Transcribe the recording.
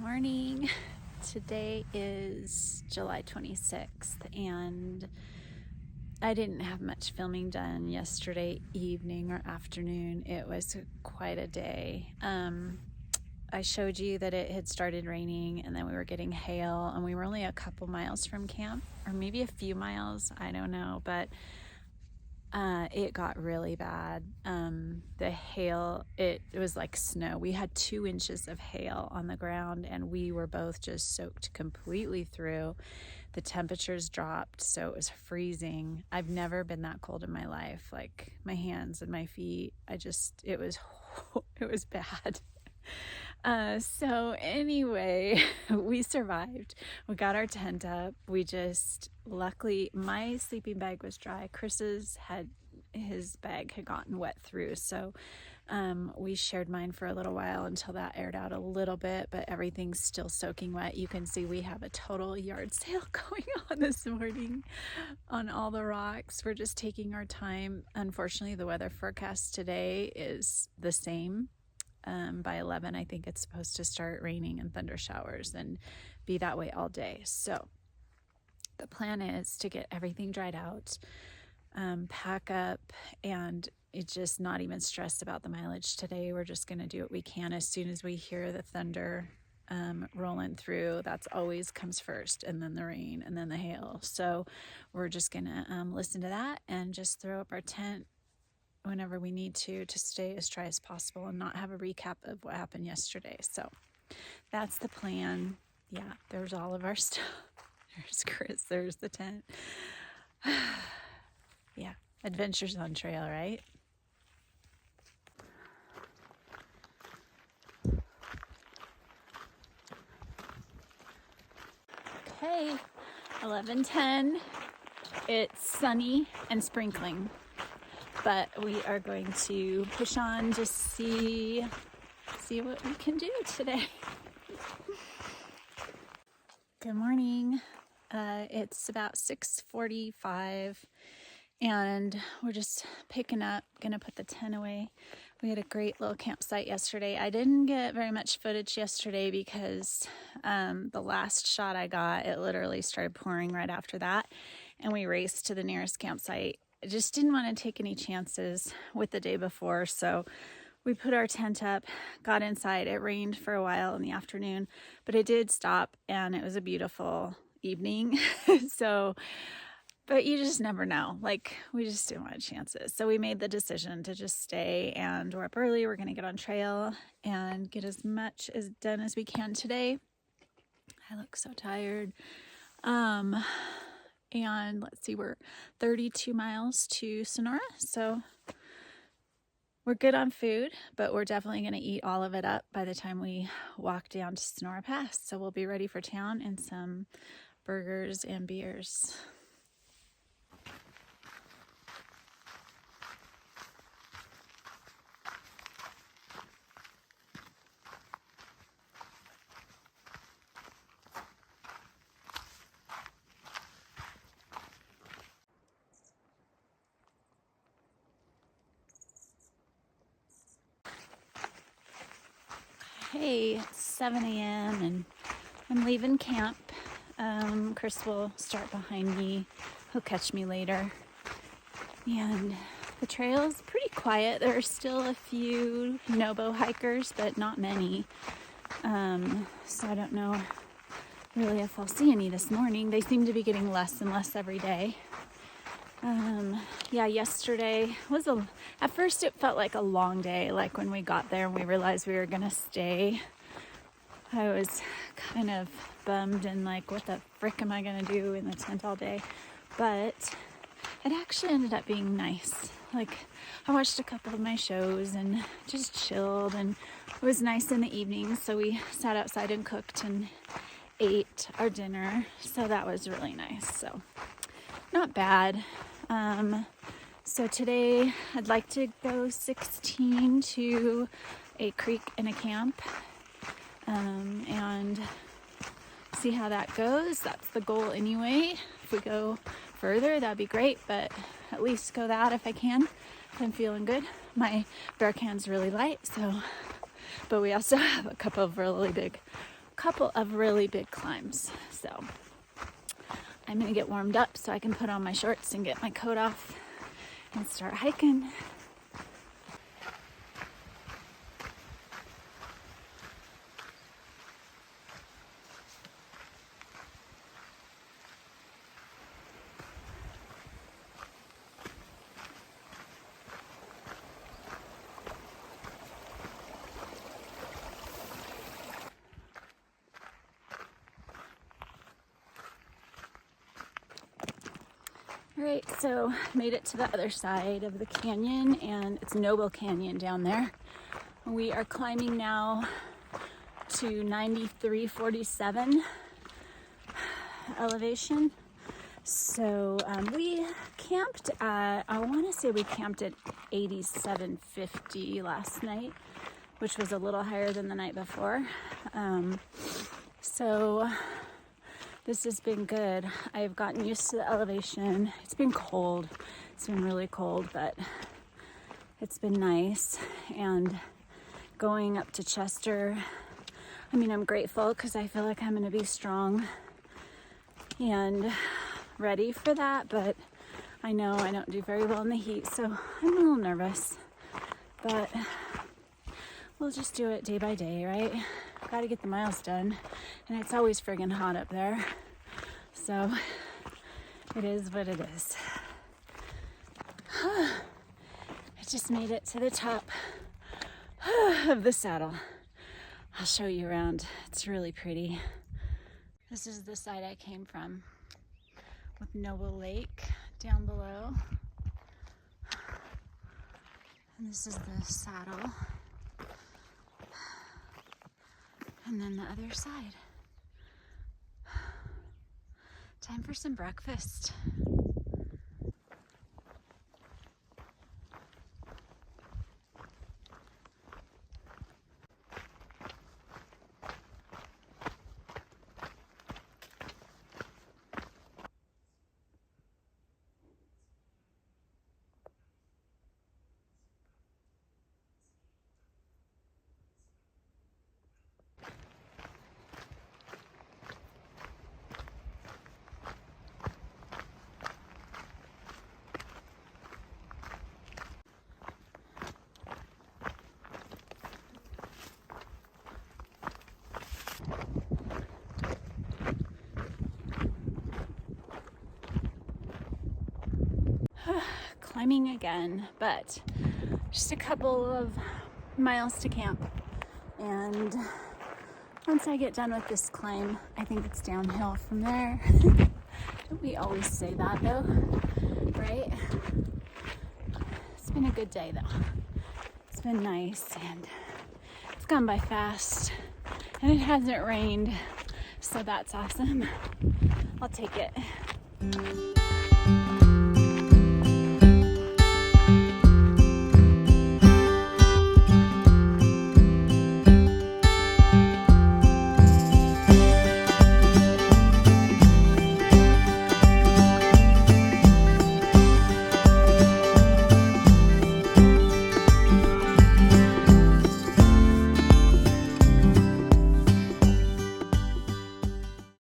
morning. Today is July 26th, and I didn't have much filming done yesterday evening or afternoon. It was quite a day. I showed you that it had started raining, and then we were getting hail, and we were only a couple miles from camp, or maybe a few miles, I don't know, but it got really bad. The hail, it was like snow. We had 2 inches of hail on the ground, and we were both just soaked completely through. The temperatures dropped, so it was freezing. I've never been that cold in my life. Like my hands and my feet, it was bad. So anyway, we survived. We got our tent up. Luckily, my sleeping bag was dry. His bag had gotten wet through. So we shared mine for a little while until that aired out a little bit, but everything's still soaking wet. You can see we have a total yard sale going on this morning on all the rocks. We're just taking our time. Unfortunately, the weather forecast today is the same. By 11, I think it's supposed to start raining and thunder showers and be that way all day. So the plan is to get everything dried out, pack up, and it's just not even stressed about the mileage today. We're just going to do what we can. As soon as we hear the thunder rolling through, that's always comes first, and then the rain, and then the hail. So we're just going to listen to that and just throw up our tent whenever we need to stay as dry as possible and not have a recap of what happened yesterday. So that's the plan. Yeah, there's all of our stuff. There's Chris, there's the tent. Yeah, adventures on trail, right? Okay, 11:10. It's sunny and sprinkling, but we are going to push on, just see what we can do today. Good morning. It's about 6:45, and we're just picking up, gonna put the tent away. We had a great little campsite yesterday. I didn't get very much footage yesterday because the last shot I got, it literally started pouring right after that, and we raced to the nearest campsite. I just didn't want to take any chances with the day before, so we put our tent up, got inside. It rained for a while in the afternoon, but it did stop, and it was a beautiful evening. But you just never know. Like, we just didn't want chances. So we made the decision to just stay, and we're up early. We're going to get on trail and get as much as done as we can today. I look so tired. And let's see, we're 32 miles to Sonora. So we're good on food, but we're definitely going to eat all of it up by the time we walk down to Sonora Pass. So we'll be ready for town and some burgers and beers. Hey, it's 7 a.m. and I'm leaving camp. Chris will start behind me. He'll catch me later. And the trail is pretty quiet. There are still a few SOBO hikers, but not many. So I don't know really if I'll see any this morning. They seem to be getting less and less every day. Yesterday was at first it felt like a long day. Like when we got there and we realized we were gonna stay, I was kind of bummed and like, what the frick am I gonna do in the tent all day? But it actually ended up being nice. Like, I watched a couple of my shows and just chilled, and it was nice in the evening. So we sat outside and cooked and ate our dinner. So that was really nice. So not bad. So today I'd like to go 16 to a creek and a camp, and see how that goes. That's the goal anyway. If we go further, that'd be great, but at least go that if I can. If I'm feeling good. My bear can's really light, but we also have a couple of really big couple of really big climbs. So I'm gonna get warmed up so I can put on my shorts and get my coat off and start hiking. All right, so made it to the other side of the canyon, and it's Noble Canyon down there. We are climbing now to 9347 elevation. So we camped at, I want to say we camped at 8750 last night, which was a little higher than the night before. So this has been good. I've gotten used to the elevation. It's been cold. It's been really cold, but it's been nice. And going up to Chester, I mean, I'm grateful because I feel like I'm going to be strong and ready for that, but I know I don't do very well in the heat, so I'm a little nervous. But we'll just do it day by day, right? Got to get the miles done, and it's always friggin' hot up there, so it is what it is. I just made it to the top of the saddle. I'll show you around. It's really pretty. This is the side I came from, with Noble Lake down below, and this is the saddle. And then the other side. Time for some breakfast. Climbing again, but just a couple of miles to camp. And once I get done with this climb, I think it's downhill from there. We always say that though, right? It's been a good day though. It's been nice and it's gone by fast, and it hasn't rained, so that's awesome. I'll take it.